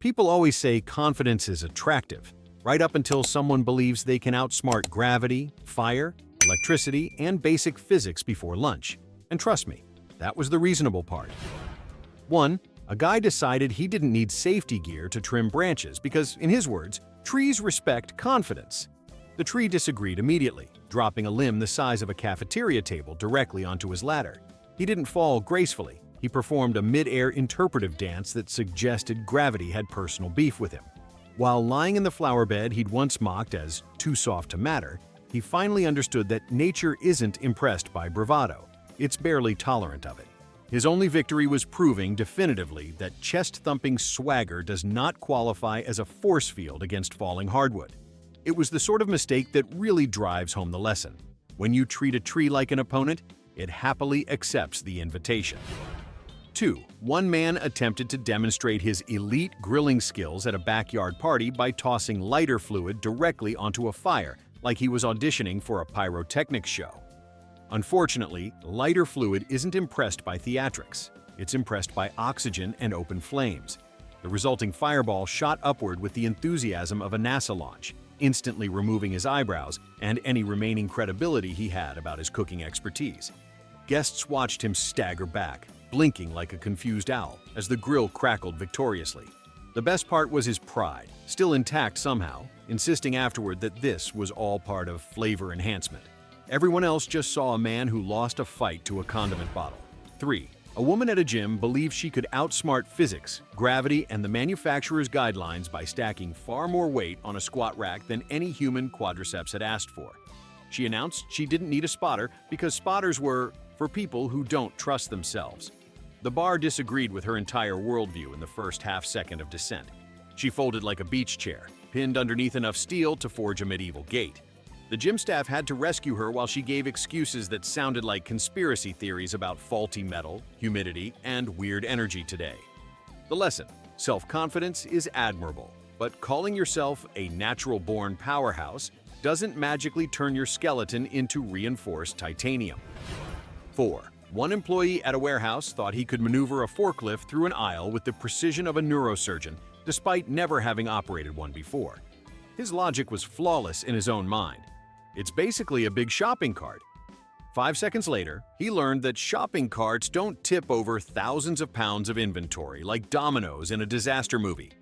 People always say confidence is attractive, right up until someone believes they can outsmart gravity, fire, electricity, and basic physics before lunch. And trust me, that was the reasonable part. 1. A guy decided he didn't need safety gear to trim branches because, in his words, trees respect confidence. The tree disagreed immediately, dropping a limb the size of a cafeteria table directly onto his ladder. He didn't fall gracefully. He performed a mid-air interpretive dance that suggested gravity had personal beef with him. While lying in the flower bed he'd once mocked as too soft to matter, he finally understood that nature isn't impressed by bravado. It's barely tolerant of it. His only victory was proving definitively that chest-thumping swagger does not qualify as a force field against falling hardwood. It was the sort of mistake that really drives home the lesson. When you treat a tree like an opponent, it happily accepts the invitation. 2. One man attempted to demonstrate his elite grilling skills at a backyard party by tossing lighter fluid directly onto a fire, like he was auditioning for a pyrotechnics show. Unfortunately, lighter fluid isn't impressed by theatrics. It's impressed by oxygen and open flames. The resulting fireball shot upward with the enthusiasm of a NASA launch, instantly removing his eyebrows and any remaining credibility he had about his cooking expertise. Guests watched him stagger back, blinking like a confused owl, as the grill crackled victoriously. The best part was his pride, still intact somehow, insisting afterward that this was all part of flavor enhancement. Everyone else just saw a man who lost a fight to a condiment bottle. 3. A woman at a gym believed she could outsmart physics, gravity, and the manufacturer's guidelines by stacking far more weight on a squat rack than any human quadriceps had asked for. She announced she didn't need a spotter because spotters were for people who don't trust themselves. The bar disagreed with her entire worldview in the first half-second of descent. She folded like a beach chair, pinned underneath enough steel to forge a medieval gate. The gym staff had to rescue her while she gave excuses that sounded like conspiracy theories about faulty metal, humidity, and weird energy today. The lesson: self-confidence is admirable, but calling yourself a natural-born powerhouse doesn't magically turn your skeleton into reinforced titanium. 4. One employee at a warehouse thought he could maneuver a forklift through an aisle with the precision of a neurosurgeon, despite never having operated one before. His logic was flawless in his own mind. It's basically a big shopping cart. 5 seconds later, he learned that shopping carts don't tip over thousands of pounds of inventory like dominoes in a disaster movie.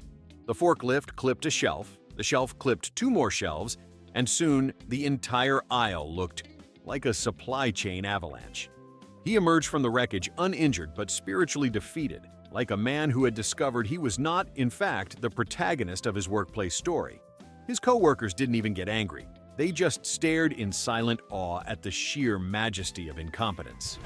The forklift clipped a shelf, the shelf clipped 2 more shelves, and soon the entire aisle looked like a supply chain avalanche. He emerged from the wreckage uninjured but spiritually defeated, like a man who had discovered he was not, in fact, the protagonist of his workplace story. His co-workers didn't even get angry. They just stared in silent awe at the sheer majesty of incompetence.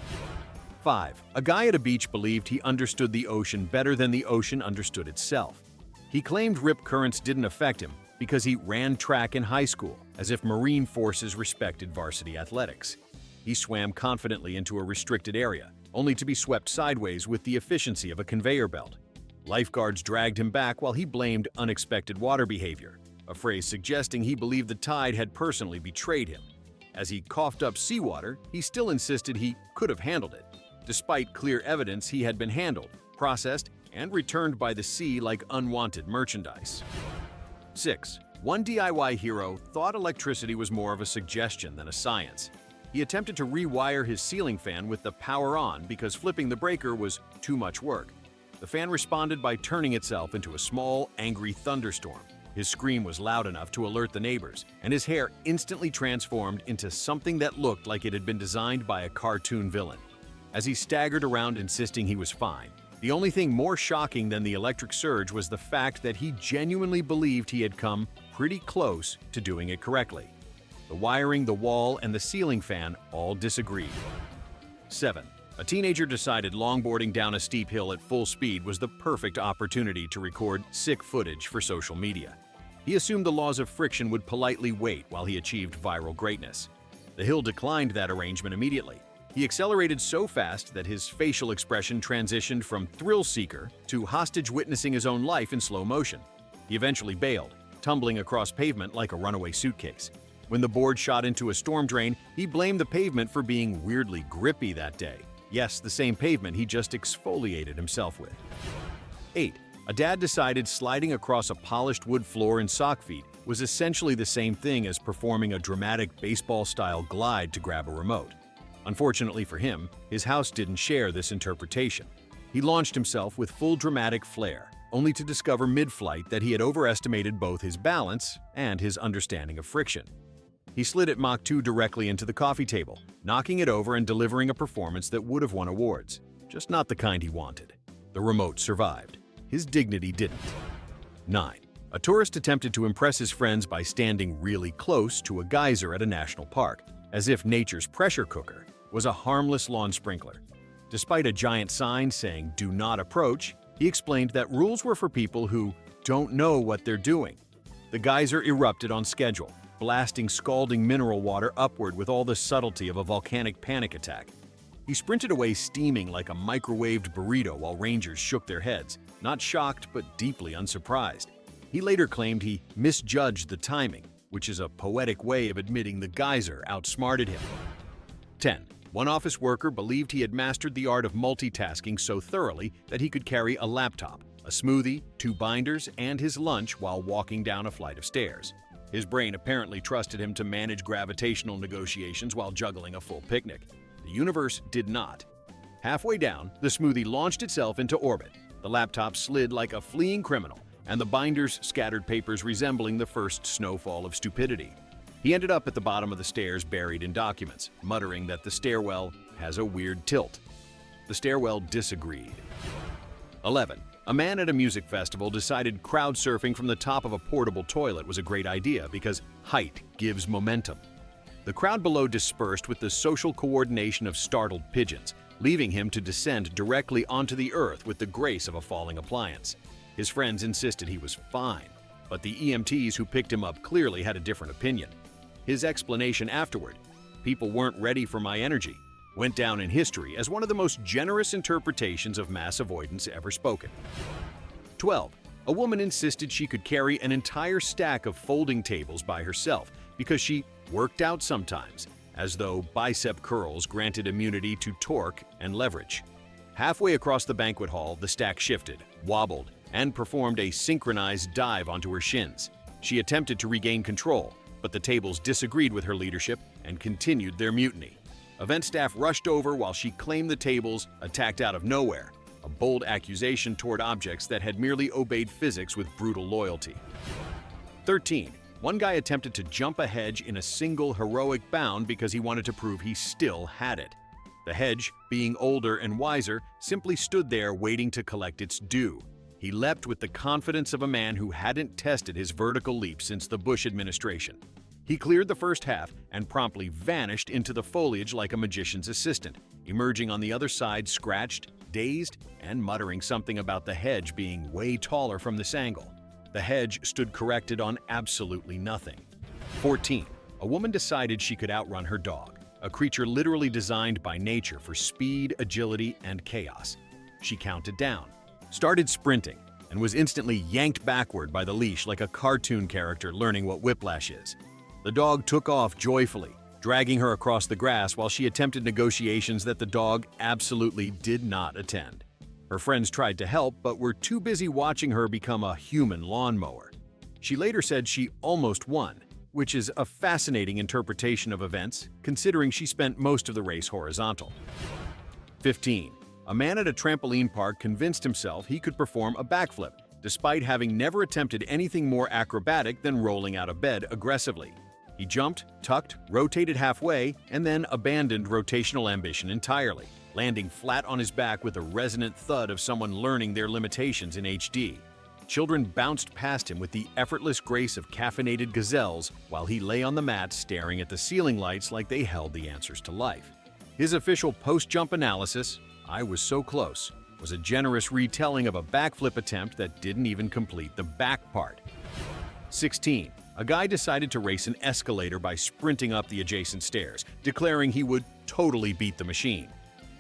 5. A guy at a beach believed he understood the ocean better than the ocean understood itself. He claimed rip currents didn't affect him because he ran track in high school, as if Marine forces respected varsity athletics. He swam confidently into a restricted area, only to be swept sideways with the efficiency of a conveyor belt. Lifeguards dragged him back while he blamed unexpected water behavior, a phrase suggesting he believed the tide had personally betrayed him. As he coughed up seawater, he still insisted he could have handled it, despite clear evidence he had been handled, processed, and returned by the sea like unwanted merchandise. 6. One DIY hero thought electricity was more of a suggestion than a science. He attempted to rewire his ceiling fan with the power on because flipping the breaker was too much work. The fan responded by turning itself into a small, angry thunderstorm. His scream was loud enough to alert the neighbors, and his hair instantly transformed into something that looked like it had been designed by a cartoon villain. As he staggered around insisting he was fine, the only thing more shocking than the electric surge was the fact that he genuinely believed he had come pretty close to doing it correctly. The wiring, the wall, and the ceiling fan all disagreed. 7. A teenager decided longboarding down a steep hill at full speed was the perfect opportunity to record sick footage for social media. He assumed the laws of friction would politely wait while he achieved viral greatness. The hill declined that arrangement immediately. He accelerated so fast that his facial expression transitioned from thrill-seeker to hostage witnessing his own life in slow motion. He eventually bailed, tumbling across pavement like a runaway suitcase. When the board shot into a storm drain, he blamed the pavement for being weirdly grippy that day. Yes, the same pavement he just exfoliated himself with. 8. A dad decided sliding across a polished wood floor in sock feet was essentially the same thing as performing a dramatic baseball-style glide to grab a remote. Unfortunately for him, his house didn't share this interpretation. He launched himself with full dramatic flair, only to discover mid-flight that he had overestimated both his balance and his understanding of friction. He slid at Mach 2 directly into the coffee table, knocking it over and delivering a performance that would have won awards, just not the kind he wanted. The remote survived. His dignity didn't. 9. A tourist attempted to impress his friends by standing really close to a geyser at a national park, as if nature's pressure cooker was a harmless lawn sprinkler. Despite a giant sign saying "Do not approach," he explained that rules were for people who don't know what they're doing. The geyser erupted on schedule, blasting scalding mineral water upward with all the subtlety of a volcanic panic attack. He sprinted away steaming like a microwaved burrito while rangers shook their heads, not shocked but deeply unsurprised. He later claimed he misjudged the timing, which is a poetic way of admitting the geyser outsmarted him. 10. One office worker believed he had mastered the art of multitasking so thoroughly that he could carry a laptop, a smoothie, 2 binders, and his lunch while walking down a flight of stairs. His brain apparently trusted him to manage gravitational negotiations while juggling a full picnic. The universe did not. Halfway down, the smoothie launched itself into orbit. The laptop slid like a fleeing criminal, and the binders scattered papers resembling the first snowfall of stupidity. He ended up at the bottom of the stairs buried in documents, muttering that the stairwell has a weird tilt. The stairwell disagreed. 11. A man at a music festival decided crowd surfing from the top of a portable toilet was a great idea because height gives momentum. The crowd below dispersed with the social coordination of startled pigeons, leaving him to descend directly onto the earth with the grace of a falling appliance. His friends insisted he was fine, but the EMTs who picked him up clearly had a different opinion. His explanation afterward, "People weren't ready for my energy," went down in history as one of the most generous interpretations of mass avoidance ever spoken. 12. A woman insisted she could carry an entire stack of folding tables by herself because she worked out sometimes, as though bicep curls granted immunity to torque and leverage. Halfway across the banquet hall, the stack shifted, wobbled, and performed a synchronized dive onto her shins. She attempted to regain control, but the tables disagreed with her leadership and continued their mutiny. Event staff rushed over while she claimed the tables attacked out of nowhere, a bold accusation toward objects that had merely obeyed physics with brutal loyalty. 13. One guy attempted to jump a hedge in a single heroic bound because he wanted to prove he still had it. The hedge, being older and wiser, simply stood there waiting to collect its due. He leapt with the confidence of a man who hadn't tested his vertical leap since the Bush administration. He cleared the first half and promptly vanished into the foliage like a magician's assistant, emerging on the other side scratched, dazed, and muttering something about the hedge being way taller from this angle. The hedge stood corrected on absolutely nothing. 14. A woman decided she could outrun her dog, a creature literally designed by nature for speed, agility, and chaos. She counted down, started sprinting, and was instantly yanked backward by the leash like a cartoon character learning what whiplash is. The dog took off joyfully, dragging her across the grass while she attempted negotiations that the dog absolutely did not attend. Her friends tried to help, but were too busy watching her become a human lawnmower. She later said she almost won, which is a fascinating interpretation of events, considering she spent most of the race horizontal. 15. A man at a trampoline park convinced himself he could perform a backflip, despite having never attempted anything more acrobatic than rolling out of bed aggressively. He jumped, tucked, rotated halfway, and then abandoned rotational ambition entirely, landing flat on his back with a resonant thud of someone learning their limitations in HD. Children bounced past him with the effortless grace of caffeinated gazelles while he lay on the mat staring at the ceiling lights like they held the answers to life. His official post-jump analysis, "I was so close," was a generous retelling of a backflip attempt that didn't even complete the back part. 16. A guy decided to race an escalator by sprinting up the adjacent stairs, declaring he would totally beat the machine.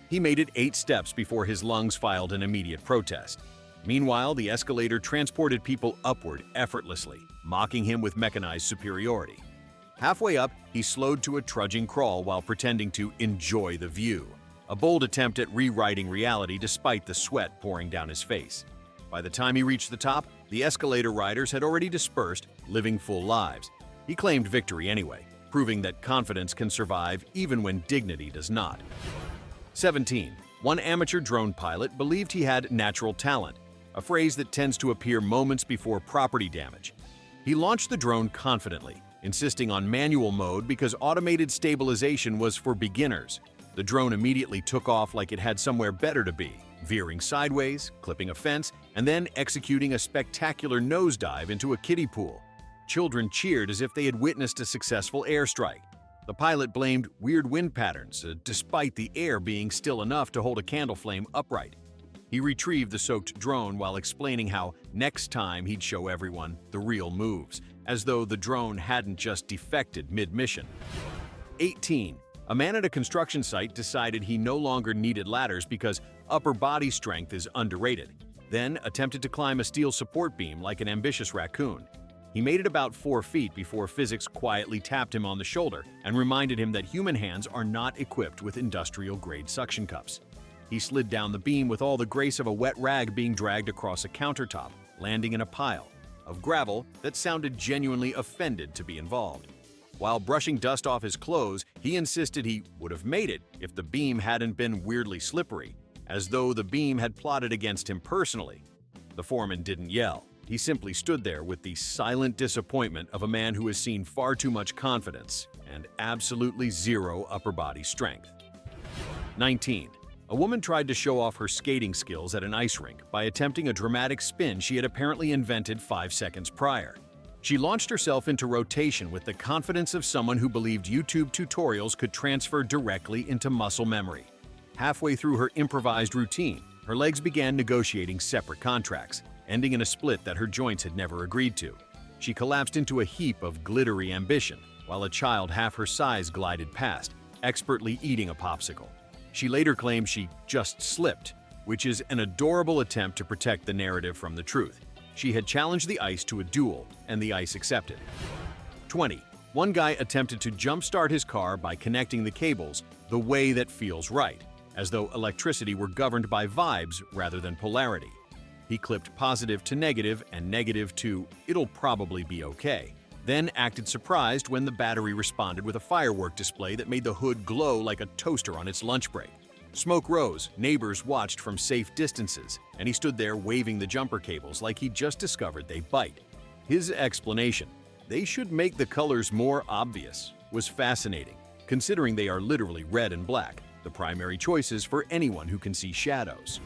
He made it 8 steps before his lungs filed an immediate protest. Meanwhile, the escalator transported people upward effortlessly, mocking him with mechanized superiority. Halfway up, he slowed to a trudging crawl while pretending to enjoy the view, a bold attempt at rewriting reality despite the sweat pouring down his face. By the time he reached the top, the escalator riders had already dispersed, living full lives. He claimed victory anyway, proving that confidence can survive even when dignity does not. 17. One amateur drone pilot believed he had natural talent, a phrase that tends to appear moments before property damage. He launched the drone confidently, insisting on manual mode because automated stabilization was for beginners. The drone immediately took off like it had somewhere better to be, veering sideways, clipping a fence, and then executing a spectacular nosedive into a kiddie pool. Children cheered as if they had witnessed a successful airstrike. The pilot blamed weird wind patterns, despite the air being still enough to hold a candle flame upright. He retrieved the soaked drone while explaining how next time he'd show everyone the real moves, as though the drone hadn't just defected mid-mission. 18. A man at a construction site decided he no longer needed ladders because upper body strength is underrated, then attempted to climb a steel support beam like an ambitious raccoon. He made it about 4 feet before physics quietly tapped him on the shoulder and reminded him that human hands are not equipped with industrial-grade suction cups. He slid down the beam with all the grace of a wet rag being dragged across a countertop, landing in a pile of gravel that sounded genuinely offended to be involved. While brushing dust off his clothes, he insisted he would have made it if the beam hadn't been weirdly slippery, as though the beam had plotted against him personally. The foreman didn't yell. He simply stood there with the silent disappointment of a man who has seen far too much confidence and absolutely zero upper body strength. 19. A woman tried to show off her skating skills at an ice rink by attempting a dramatic spin she had apparently invented 5 seconds prior. She launched herself into rotation with the confidence of someone who believed YouTube tutorials could transfer directly into muscle memory. Halfway through her improvised routine, her legs began negotiating separate contracts, ending in a split that her joints had never agreed to. She collapsed into a heap of glittery ambition, while a child half her size glided past, expertly eating a popsicle. She later claimed she just slipped, which is an adorable attempt to protect the narrative from the truth. She had challenged the ice to a duel, and the ice accepted. 20. One guy attempted to jumpstart his car by connecting the cables the way that feels right, as though electricity were governed by vibes rather than polarity. He clipped positive to negative and negative to "it'll probably be okay," then acted surprised when the battery responded with a firework display that made the hood glow like a toaster on its lunch break. Smoke rose, neighbors watched from safe distances, and he stood there waving the jumper cables like he'd just discovered they bite. His explanation, "they should make the colors more obvious," was fascinating, considering they are literally red and black, the primary choices for anyone who can see shadows.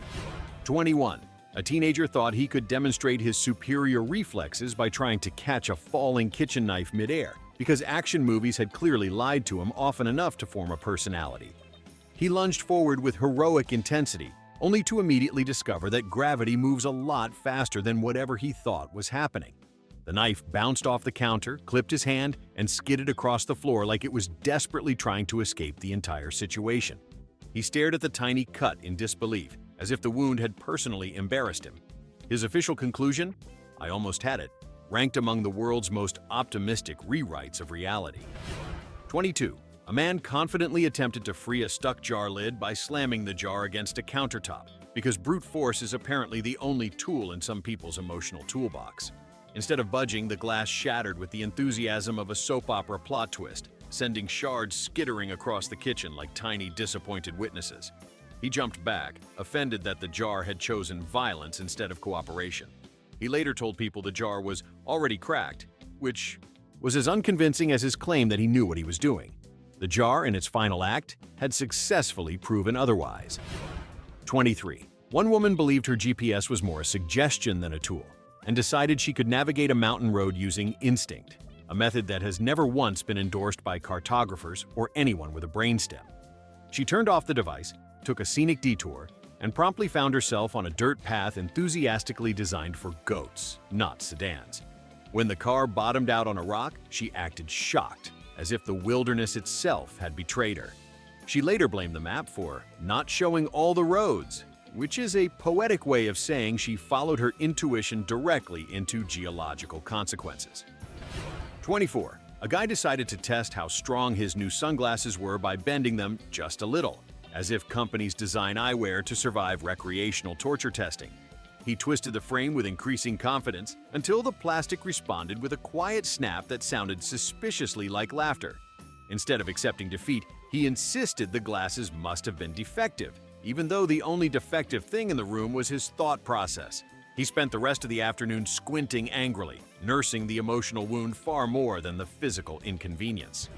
21. A teenager thought he could demonstrate his superior reflexes by trying to catch a falling kitchen knife midair, because action movies had clearly lied to him often enough to form a personality. He lunged forward with heroic intensity, only to immediately discover that gravity moves a lot faster than whatever he thought was happening. The knife bounced off the counter, clipped his hand, and skidded across the floor like it was desperately trying to escape the entire situation. He stared at the tiny cut in disbelief, as if the wound had personally embarrassed him. His official conclusion, "I almost had it," ranked among the world's most optimistic rewrites of reality. 22. A man confidently attempted to free a stuck jar lid by slamming the jar against a countertop, because brute force is apparently the only tool in some people's emotional toolbox. Instead of budging, the glass shattered with the enthusiasm of a soap opera plot twist, sending shards skittering across the kitchen like tiny, disappointed witnesses. He jumped back, offended that the jar had chosen violence instead of cooperation. He later told people the jar was already cracked, which was as unconvincing as his claim that he knew what he was doing. The jar, in its final act, had successfully proven otherwise. 23. One woman believed her GPS was more a suggestion than a tool, and decided she could navigate a mountain road using instinct, a method that has never once been endorsed by cartographers or anyone with a brainstem. She turned off the device, took a scenic detour, and promptly found herself on a dirt path enthusiastically designed for goats, not sedans. When the car bottomed out on a rock, she acted shocked, as if the wilderness itself had betrayed her. She later blamed the map for not showing all the roads, which is a poetic way of saying she followed her intuition directly into geological consequences. 24. A guy decided to test how strong his new sunglasses were by bending them just a little, as if companies design eyewear to survive recreational torture testing. He twisted the frame with increasing confidence until the plastic responded with a quiet snap that sounded suspiciously like laughter. Instead of accepting defeat, he insisted the glasses must have been defective, even though the only defective thing in the room was his thought process. He spent the rest of the afternoon squinting angrily, nursing the emotional wound far more than the physical inconvenience.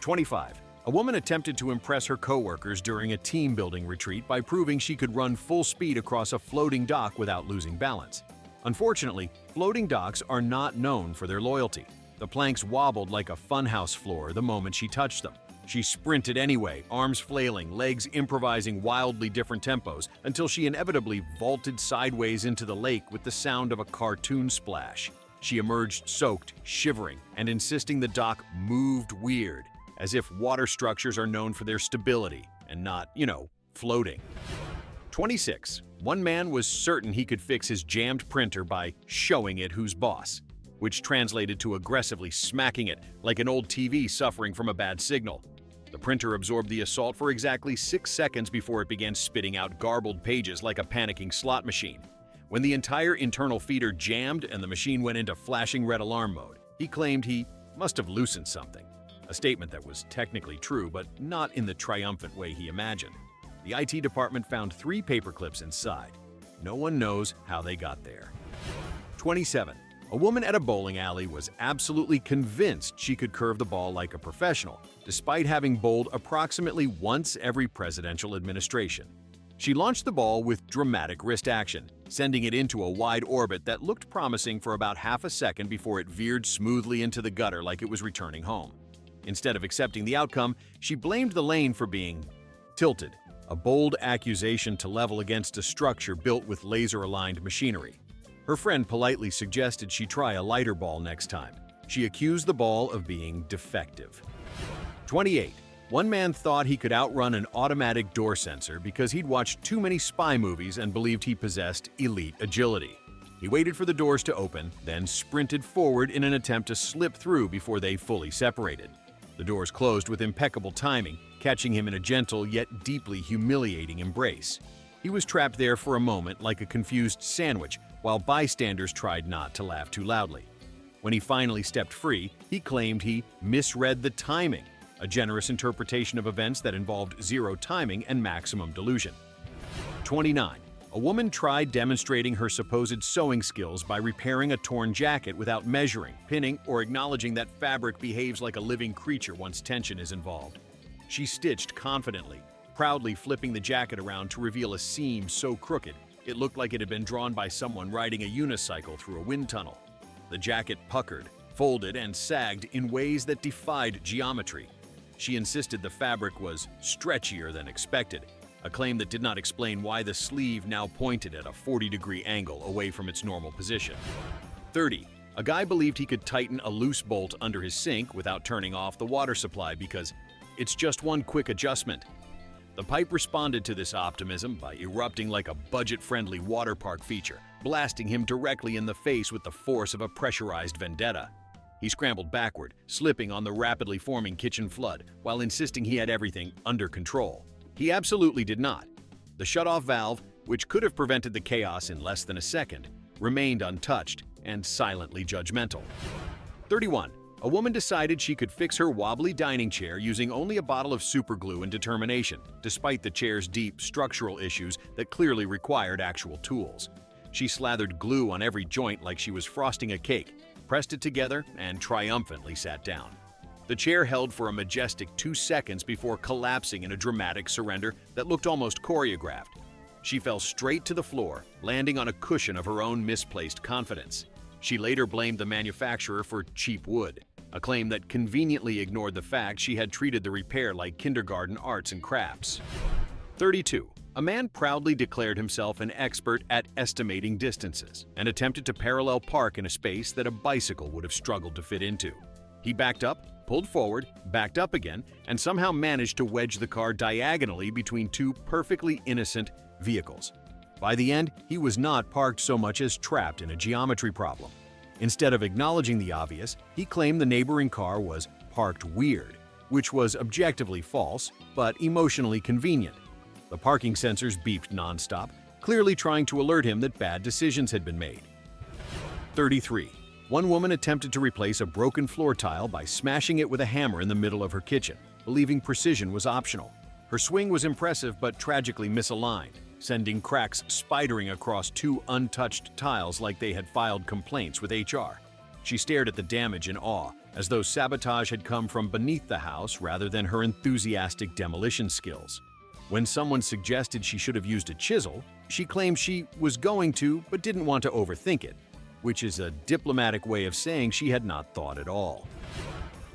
25. A woman attempted to impress her coworkers during a team-building retreat by proving she could run full speed across a floating dock without losing balance. Unfortunately, floating docks are not known for their loyalty. The planks wobbled like a funhouse floor the moment she touched them. She sprinted anyway, arms flailing, legs improvising wildly different tempos, until she inevitably vaulted sideways into the lake with the sound of a cartoon splash. She emerged soaked, shivering, and insisting the dock moved weird, as if water structures are known for their stability and not, floating. 26. One man was certain he could fix his jammed printer by showing it who's boss, which translated to aggressively smacking it like an old TV suffering from a bad signal. The printer absorbed the assault for exactly 6 seconds before it began spitting out garbled pages like a panicking slot machine. When the entire internal feeder jammed and the machine went into flashing red alarm mode, he claimed he must have loosened something. A statement that was technically true, but not in the triumphant way he imagined. The IT department found 3 paperclips inside. No one knows how they got there. 27. A woman at a bowling alley was absolutely convinced she could curve the ball like a professional, despite having bowled approximately once every presidential administration. She launched the ball with dramatic wrist action, sending it into a wide orbit that looked promising for about half a second before it veered smoothly into the gutter like it was returning home. Instead of accepting the outcome, she blamed the lane for being tilted, a bold accusation to level against a structure built with laser-aligned machinery. Her friend politely suggested she try a lighter ball next time. She accused the ball of being defective. 28. One man thought he could outrun an automatic door sensor because he'd watched too many spy movies and believed he possessed elite agility. He waited for the doors to open, then sprinted forward in an attempt to slip through before they fully separated. The doors closed with impeccable timing, catching him in a gentle yet deeply humiliating embrace. He was trapped there for a moment like a confused sandwich, while bystanders tried not to laugh too loudly. When he finally stepped free, he claimed he misread the timing, a generous interpretation of events that involved zero timing and maximum delusion. 29. A woman tried demonstrating her supposed sewing skills by repairing a torn jacket without measuring, pinning, or acknowledging that fabric behaves like a living creature once tension is involved. She stitched confidently, proudly flipping the jacket around to reveal a seam so crooked it looked like it had been drawn by someone riding a unicycle through a wind tunnel. The jacket puckered, folded, and sagged in ways that defied geometry. She insisted the fabric was stretchier than expected, a claim that did not explain why the sleeve now pointed at a 40-degree angle away from its normal position. 30. A guy believed he could tighten a loose bolt under his sink without turning off the water supply because it's just one quick adjustment. The pipe responded to this optimism by erupting like a budget-friendly water park feature, blasting him directly in the face with the force of a pressurized vendetta. He scrambled backward, slipping on the rapidly forming kitchen flood, while insisting he had everything under control. He absolutely did not. The shutoff valve, which could have prevented the chaos in less than a second, remained untouched and silently judgmental. 31. A woman decided she could fix her wobbly dining chair using only a bottle of superglue and determination, despite the chair's deep structural issues that clearly required actual tools. She slathered glue on every joint like she was frosting a cake, pressed it together, and triumphantly sat down. The chair held for a majestic 2 seconds before collapsing in a dramatic surrender that looked almost choreographed. She fell straight to the floor, landing on a cushion of her own misplaced confidence. She later blamed the manufacturer for cheap wood, a claim that conveniently ignored the fact she had treated the repair like kindergarten arts and crafts. 32. A man proudly declared himself an expert at estimating distances and attempted to parallel park in a space that a bicycle would have struggled to fit into. He backed up, pulled forward, backed up again, and somehow managed to wedge the car diagonally between 2 perfectly innocent vehicles. By the end, he was not parked so much as trapped in a geometry problem. Instead of acknowledging the obvious, he claimed the neighboring car was parked weird, which was objectively false, but emotionally convenient. The parking sensors beeped nonstop, clearly trying to alert him that bad decisions had been made. 33. One woman attempted to replace a broken floor tile by smashing it with a hammer in the middle of her kitchen, believing precision was optional. Her swing was impressive but tragically misaligned, sending cracks spidering across two untouched tiles like they had filed complaints with HR. She stared at the damage in awe, as though sabotage had come from beneath the house rather than her enthusiastic demolition skills. When someone suggested she should have used a chisel, she claimed she was going to but didn't want to overthink it, which is a diplomatic way of saying she had not thought at all.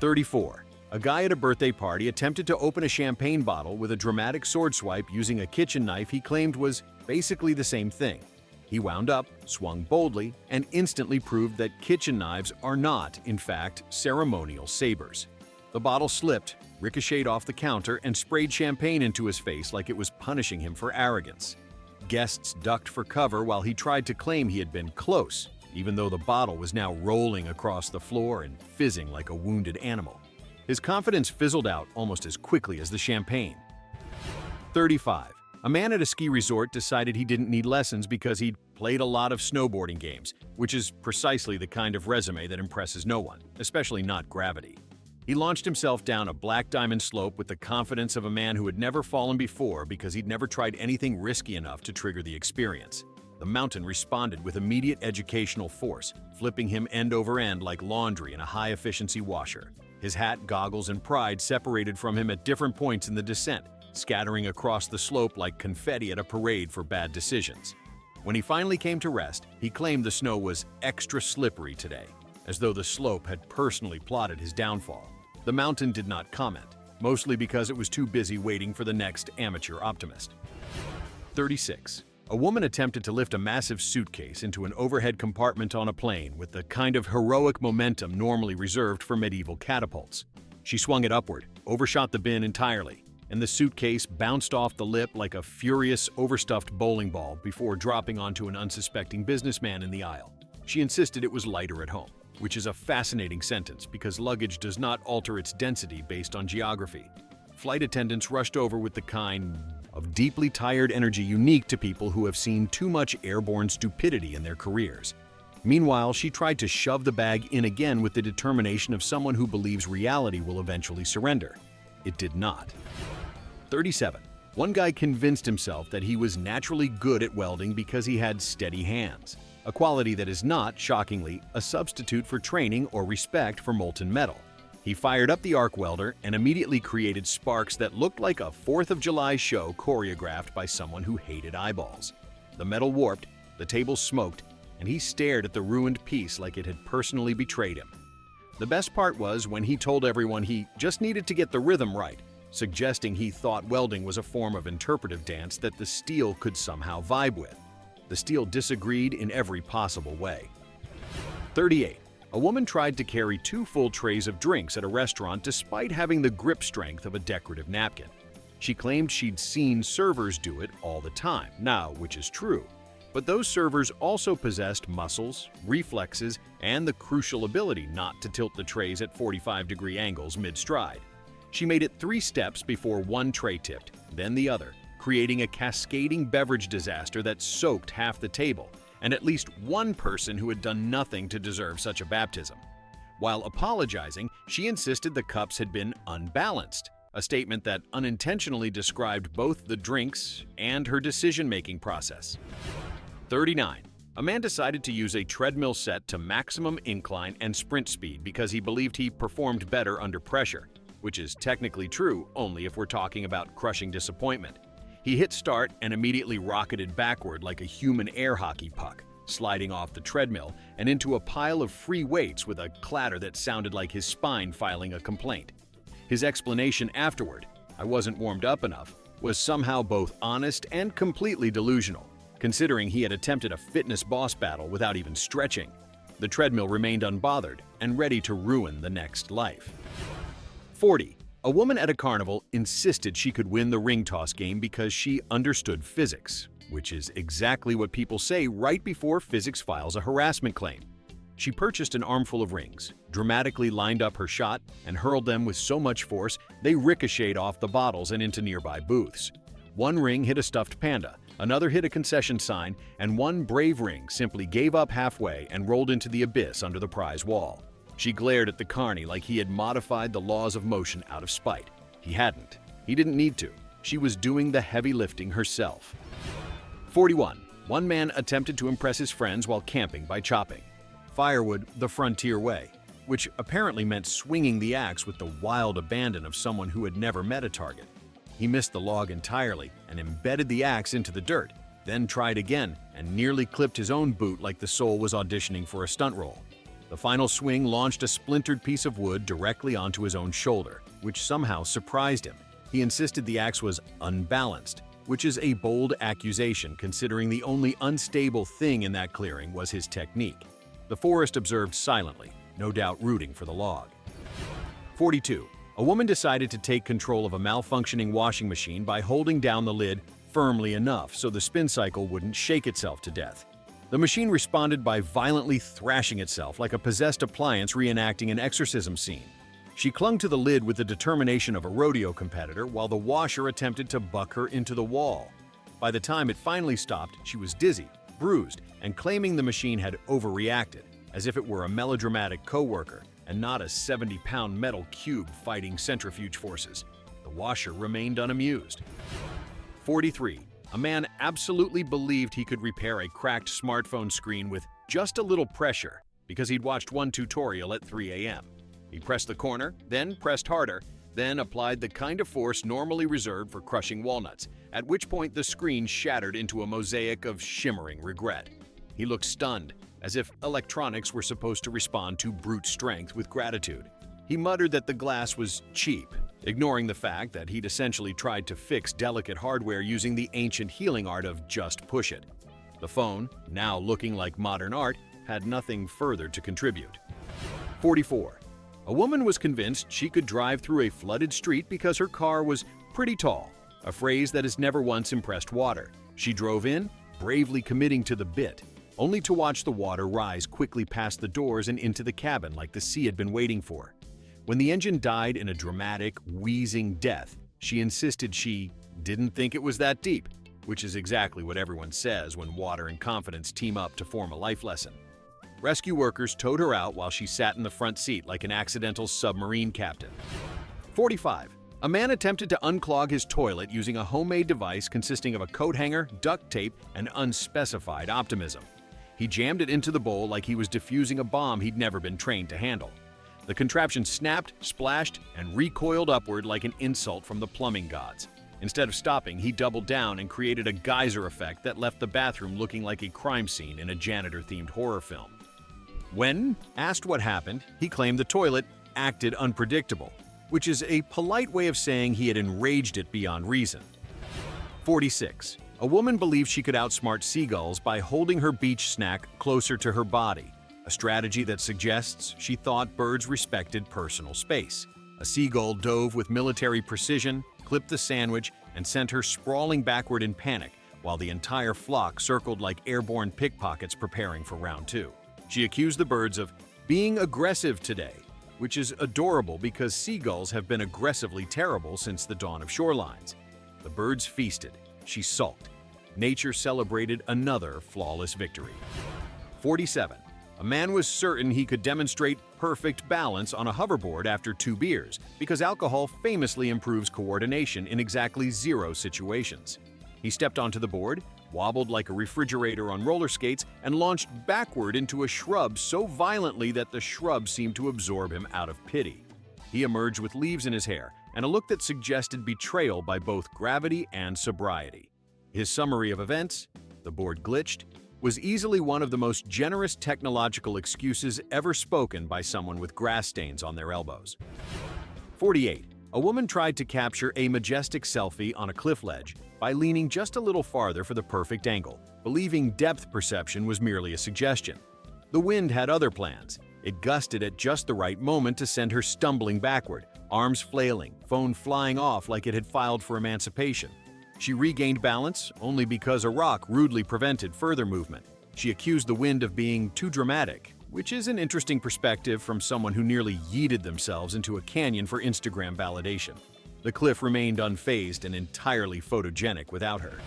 34. A guy at a birthday party attempted to open a champagne bottle with a dramatic sword swipe using a kitchen knife he claimed was basically the same thing. He wound up, swung boldly, and instantly proved that kitchen knives are not, in fact, ceremonial sabers. The bottle slipped, ricocheted off the counter, and sprayed champagne into his face like it was punishing him for arrogance. Guests ducked for cover while he tried to claim he had been close, even though the bottle was now rolling across the floor and fizzing like a wounded animal. His confidence fizzled out almost as quickly as the champagne. 35. A man at a ski resort decided he didn't need lessons because he'd played a lot of snowboarding games, which is precisely the kind of resume that impresses no one, especially not gravity. He launched himself down a black diamond slope with the confidence of a man who had never fallen before because he'd never tried anything risky enough to trigger the experience. The mountain responded with immediate educational force, flipping him end over end like laundry in a high-efficiency washer. His hat, goggles, and pride separated from him at different points in the descent, scattering across the slope like confetti at a parade for bad decisions. When he finally came to rest, he claimed the snow was extra slippery today, as though the slope had personally plotted his downfall. The mountain did not comment, mostly because it was too busy waiting for the next amateur optimist. 36. A woman attempted to lift a massive suitcase into an overhead compartment on a plane with the kind of heroic momentum normally reserved for medieval catapults. She swung it upward, overshot the bin entirely, and the suitcase bounced off the lip like a furious, overstuffed bowling ball before dropping onto an unsuspecting businessman in the aisle. She insisted it was lighter at home, which is a fascinating sentence because luggage does not alter its density based on geography. Flight attendants rushed over with the kind of deeply tired energy unique to people who have seen too much airborne stupidity in their careers. Meanwhile, she tried to shove the bag in again with the determination of someone who believes reality will eventually surrender. It did not. 37. One guy convinced himself that he was naturally good at welding because he had steady hands, a quality that is not, shockingly, a substitute for training or respect for molten metal. He fired up the arc welder and immediately created sparks that looked like a 4th of July show choreographed by someone who hated eyeballs. The metal warped, the table smoked, and he stared at the ruined piece like it had personally betrayed him. The best part was when he told everyone he just needed to get the rhythm right, suggesting he thought welding was a form of interpretive dance that the steel could somehow vibe with. The steel disagreed in every possible way. 38. A woman tried to carry 2 full trays of drinks at a restaurant despite having the grip strength of a decorative napkin. She claimed she'd seen servers do it all the time, now, which is true. But those servers also possessed muscles, reflexes, and the crucial ability not to tilt the trays at 45-degree angles mid-stride. She made it 3 steps before one tray tipped, then the other, creating a cascading beverage disaster that soaked half the table, and at least one person who had done nothing to deserve such a baptism. While apologizing, she insisted the cups had been unbalanced, a statement that unintentionally described both the drinks and her decision-making process. 39. A man decided to use a treadmill set to maximum incline and sprint speed because he believed he performed better under pressure, which is technically true only if we're talking about crushing disappointment. He hit start and immediately rocketed backward like a human air hockey puck, sliding off the treadmill and into a pile of free weights with a clatter that sounded like his spine filing a complaint. His explanation afterward, "I wasn't warmed up enough," was somehow both honest and completely delusional, considering he had attempted a fitness boss battle without even stretching. The treadmill remained unbothered and ready to ruin the next life. 40. A woman at a carnival insisted she could win the ring toss game because she understood physics, which is exactly what people say right before physics files a harassment claim. She purchased an armful of rings, dramatically lined up her shot, and hurled them with so much force they ricocheted off the bottles and into nearby booths. One ring hit a stuffed panda, Another hit a concession sign, and one brave ring simply gave up halfway and rolled into the abyss under the prize wall. She glared at the carny like he had modified the laws of motion out of spite. He hadn't. He didn't need to. She was doing the heavy lifting herself. 41. One man attempted to impress his friends while camping by chopping firewood the frontier way, which apparently meant swinging the axe with the wild abandon of someone who had never met a target. He missed the log entirely and embedded the axe into the dirt, then tried again and nearly clipped his own boot like the soul was auditioning for a stunt role. The final swing launched a splintered piece of wood directly onto his own shoulder, which somehow surprised him. He insisted the axe was unbalanced, which is a bold accusation considering the only unstable thing in that clearing was his technique. The forest observed silently, no doubt rooting for the log. 42. A woman decided to take control of a malfunctioning washing machine by holding down the lid firmly enough so the spin cycle wouldn't shake itself to death. The machine responded by violently thrashing itself like a possessed appliance reenacting an exorcism scene. She clung to the lid with the determination of a rodeo competitor while the washer attempted to buck her into the wall. By the time it finally stopped, she was dizzy, bruised, and claiming the machine had overreacted, as if it were a melodramatic coworker and not a 70-pound metal cube fighting centrifuge forces. The washer remained unamused. 43. A man absolutely believed he could repair a cracked smartphone screen with just a little pressure because he'd watched one tutorial at 3 a.m. He pressed the corner, then pressed harder, then applied the kind of force normally reserved for crushing walnuts, at which point the screen shattered into a mosaic of shimmering regret. He looked stunned, as if electronics were supposed to respond to brute strength with gratitude. He muttered that the glass was cheap, ignoring the fact that he'd essentially tried to fix delicate hardware using the ancient healing art of just push it. The phone, now looking like modern art, had nothing further to contribute. 44. A woman was convinced she could drive through a flooded street because her car was pretty tall, a phrase that has never once impressed water. She drove in, bravely committing to the bit, only to watch the water rise quickly past the doors and into the cabin like the sea had been waiting for. When the engine died in a dramatic, wheezing death, she insisted she didn't think it was that deep, which is exactly what everyone says when water and confidence team up to form a life lesson. Rescue workers towed her out while she sat in the front seat like an accidental submarine captain. 45. A man attempted to unclog his toilet using a homemade device consisting of a coat hanger, duct tape, and unspecified optimism. He jammed it into the bowl like he was defusing a bomb he'd never been trained to handle. The contraption snapped, splashed, and recoiled upward like an insult from the plumbing gods. Instead of stopping, he doubled down and created a geyser effect that left the bathroom looking like a crime scene in a janitor-themed horror film. When asked what happened, he claimed the toilet acted unpredictable, which is a polite way of saying he had enraged it beyond reason. 46. A woman believed she could outsmart seagulls by holding her beach snack closer to her body, a strategy that suggests she thought birds respected personal space. A seagull dove with military precision, clipped the sandwich, and sent her sprawling backward in panic, while the entire flock circled like airborne pickpockets preparing for round 2. She accused the birds of being aggressive today, which is adorable because seagulls have been aggressively terrible since the dawn of shorelines. The birds feasted. She sulked. Nature celebrated another flawless victory. 47. A man was certain he could demonstrate perfect balance on a hoverboard after 2 beers because alcohol famously improves coordination in exactly 0 situations. He stepped onto the board, wobbled like a refrigerator on roller skates, and launched backward into a shrub so violently that the shrub seemed to absorb him out of pity. He emerged with leaves in his hair and a look that suggested betrayal by both gravity and sobriety. His summary of events, the board glitched, was easily one of the most generous technological excuses ever spoken by someone with grass stains on their elbows. 48. A woman tried to capture a majestic selfie on a cliff ledge by leaning just a little farther for the perfect angle, believing depth perception was merely a suggestion. The wind had other plans. It gusted at just the right moment to send her stumbling backward, arms flailing, phone flying off like it had filed for emancipation. She regained balance only because a rock rudely prevented further movement. She accused the wind of being too dramatic, which is an interesting perspective from someone who nearly yeeted themselves into a canyon for Instagram validation. The cliff remained unfazed and entirely photogenic without her.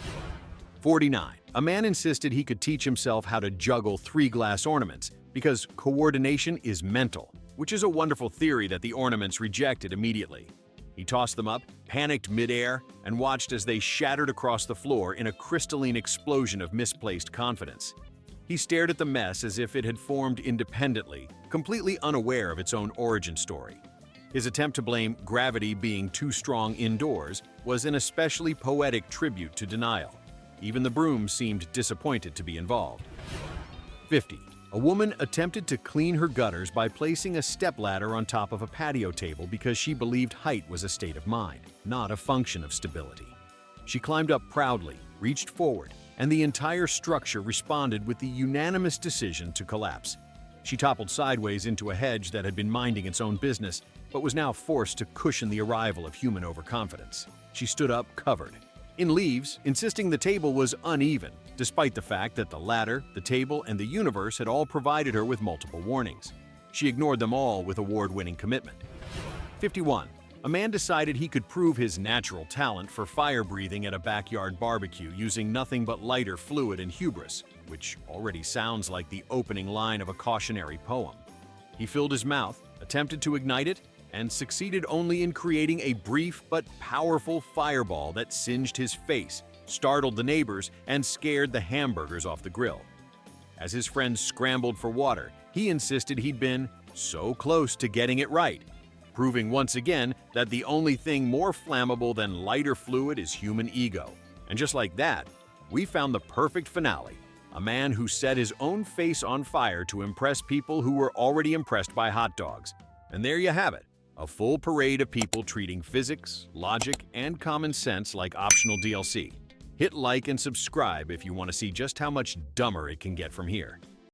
49. A man insisted he could teach himself how to juggle 3 glass ornaments because coordination is mental, which is a wonderful theory that the ornaments rejected immediately. He tossed them up, panicked midair, and watched as they shattered across the floor in a crystalline explosion of misplaced confidence. He stared at the mess as if it had formed independently, completely unaware of its own origin story. His attempt to blame gravity being too strong indoors was an especially poetic tribute to denial. Even the broom seemed disappointed to be involved. 50. A woman attempted to clean her gutters by placing a stepladder on top of a patio table because she believed height was a state of mind, not a function of stability. She climbed up proudly, reached forward, and the entire structure responded with the unanimous decision to collapse. She toppled sideways into a hedge that had been minding its own business, but was now forced to cushion the arrival of human overconfidence. She stood up covered in leaves, insisting the table was uneven, despite the fact that the ladder, the table, and the universe had all provided her with multiple warnings. She ignored them all with award-winning commitment. 51. A man decided he could prove his natural talent for fire breathing at a backyard barbecue using nothing but lighter fluid and hubris, which already sounds like the opening line of a cautionary poem. He filled his mouth, attempted to ignite it, and succeeded only in creating a brief but powerful fireball that singed his face, startled the neighbors, and scared the hamburgers off the grill. As his friends scrambled for water, he insisted he'd been so close to getting it right, proving once again that the only thing more flammable than lighter fluid is human ego. And just like that, we found the perfect finale, a man who set his own face on fire to impress people who were already impressed by hot dogs. And there you have it. A full parade of people treating physics, logic, and common sense like optional DLC. Hit like and subscribe if you want to see just how much dumber it can get from here.